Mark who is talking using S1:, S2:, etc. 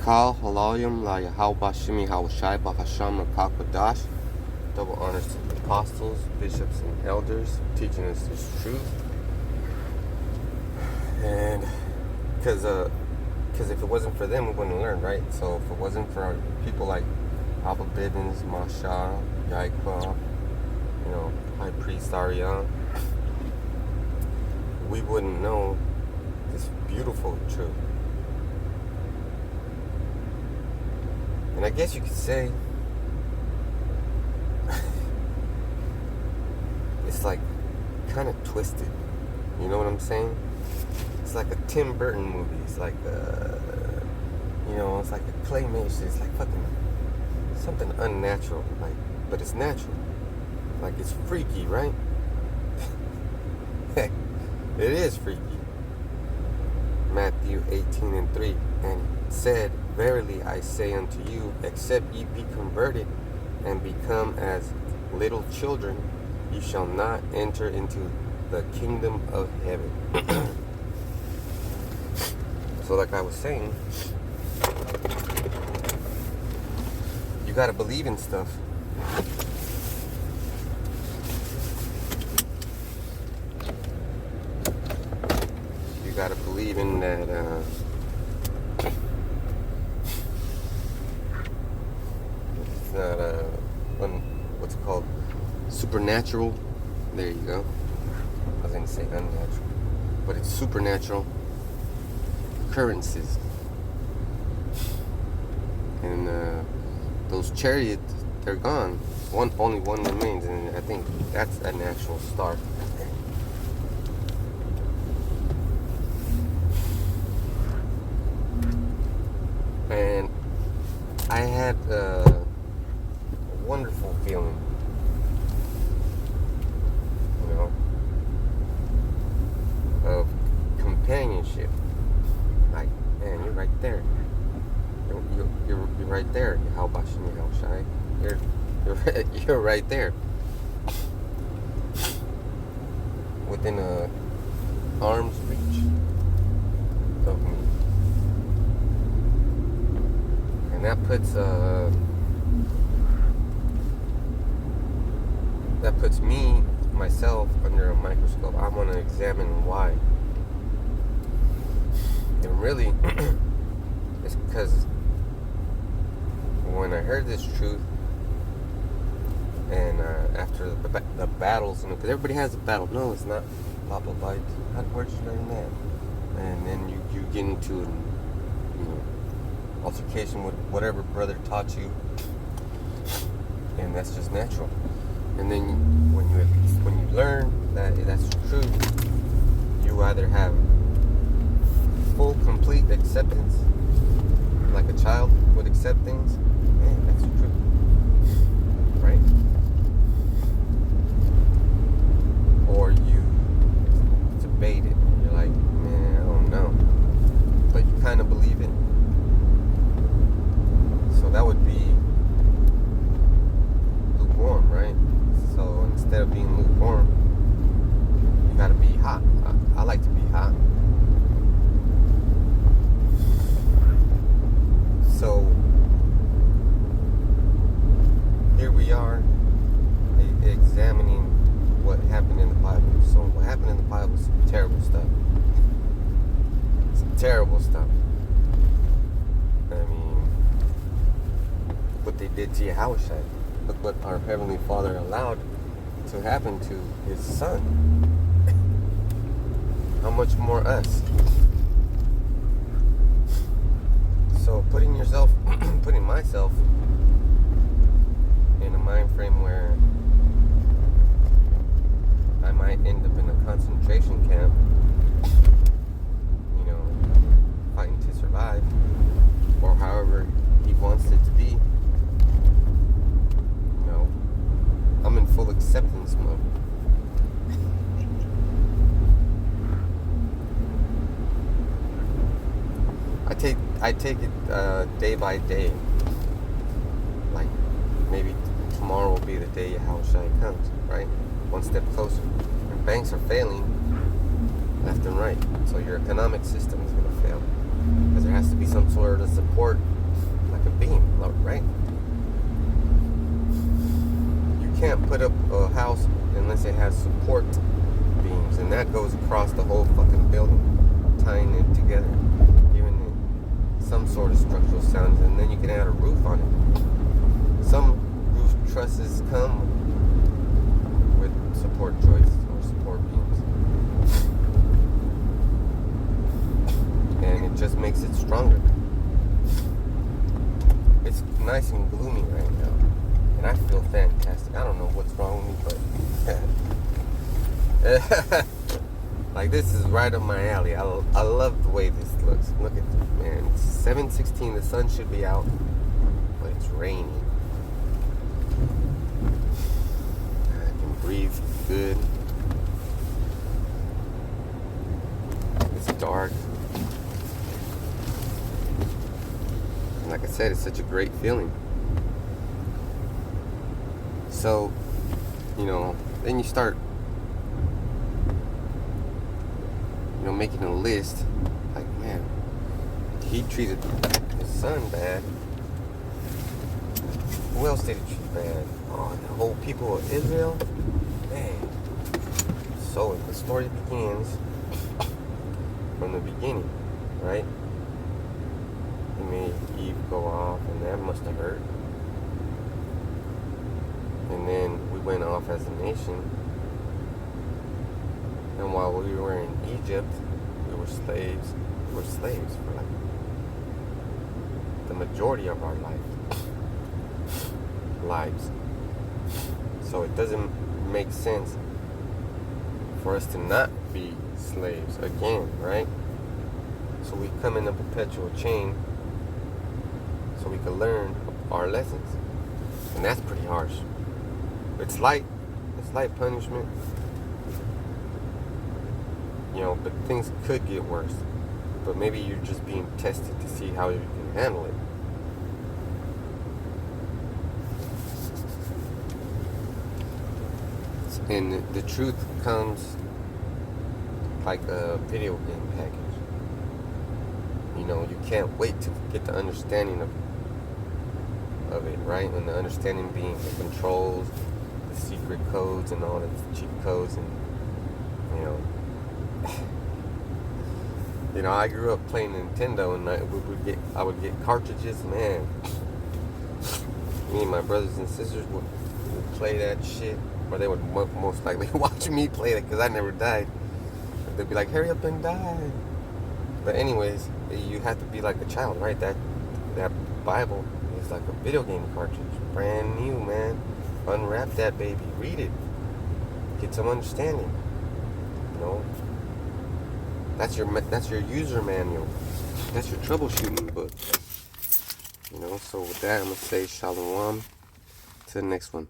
S1: Kal Halayim La Yahweh Shimi Hawashai Bahasham Rakakwadash. Double honors to the apostles, bishops, and elders teaching us this truth. And because if it wasn't for them, we wouldn't learn, right? So if it wasn't for people like Abba Bivens, Masha, Yaikwa, High Priest Arian, we wouldn't know this beautiful truth. And I guess you could say it's like kind of twisted. You know what I'm saying? It's like a Tim Burton movie. It's like it's like a claymation. It's like fucking something unnatural, but it's natural. Like it's freaky, right? It is freaky. Matthew 18:3, and said, "Verily I say unto you, except ye be converted and become as little children, ye shall not enter into the kingdom of heaven." So like I was saying, you gotta believe in stuff. You gotta believe in that it's not what's it called? Supernatural. There you go. I was gonna say unnatural, but it's supernatural occurrences. And those chariots, they're gone. Only one remains, and I think that's a natural star. And I had a wonderful feeling, of companionship. Like, man, you're right there. You're right there. How about you? How shy? You're right there. Within a arm's reach of me. And that puts me, myself, under a microscope. I want to examine why. And really, it's because when I heard this truth, and after the battles, because everybody has a battle. No, it's not. Blah blah blah. Where'd you learn that? And then you get into an altercation with whatever brother taught you, and that's just natural. And then when you learn that that's true, you either have full, complete acceptance, like a child would accept things. Man, that's true, right? Or you debate it. You're like, man, I don't know, but you kind of believe it. So that would be lukewarm, right? So instead of being lukewarm, you gotta be hot. I like to be hot. So here we are examining what happened in the Bible. So what happened in the Bible is some terrible stuff. Some terrible stuff. I mean, what they did to Yahushua. Look what our Heavenly Father allowed to happen to His Son. How much more us? So putting myself in a mind frame where I might end up in a concentration camp, fighting to survive, or however He wants it to be. I'm in full acceptance mode. I take it day by day. Like maybe tomorrow will be the day Yahushua comes, right? One step closer. And banks are failing left and right. So your economic system is going to fail. Because there has to be some sort of support, like a beam, right? You can't put up a house unless it has support beams, and that goes across the whole fucking building, tying it together, giving it some sort of structural sound, and then you can add a roof on it. Some roof trusses come with support joists or support beams, and it just makes it stronger. It's nice and gloomy right now, and I feel fantastic. I don't know what's wrong with me, but like, this is right up my alley. I love the way this looks. Look at this, man. It's 7:16. The sun should be out, but it's raining. I can breathe good. It's dark. And like I said, it's such a great feeling. So, then you start making a list, like, man, he treated his son bad. Who else did he treat bad? Oh, the whole people of Israel? Man. So the story begins from the beginning, right? He made Eve go off, and that must have hurt. And then we went off as a nation. And while we were in Egypt, we were slaves. We were slaves for like the majority of our lives. So it doesn't make sense for us to not be slaves again, right? So we come in a perpetual chain so we can learn our lessons. And that's pretty harsh. It's light punishment. But things could get worse. But maybe you're just being tested to see how you can handle it. And the truth comes like a video game package. You can't wait to get the understanding of it, right? And the understanding being the controls, the secret codes, and all the cheat codes, and I grew up playing Nintendo, and I would get cartridges, man. Me and my brothers and sisters would play that shit, or they would most likely watch me play it because I never died. They'd be like, "Hurry up and die!" But anyways, you have to be like a child, right? That Bible is like a video game cartridge, brand new, man. Unwrap that baby, read it, get some understanding. That's your user manual. That's your troubleshooting book. So with that, I'm gonna say shalom. To the next one.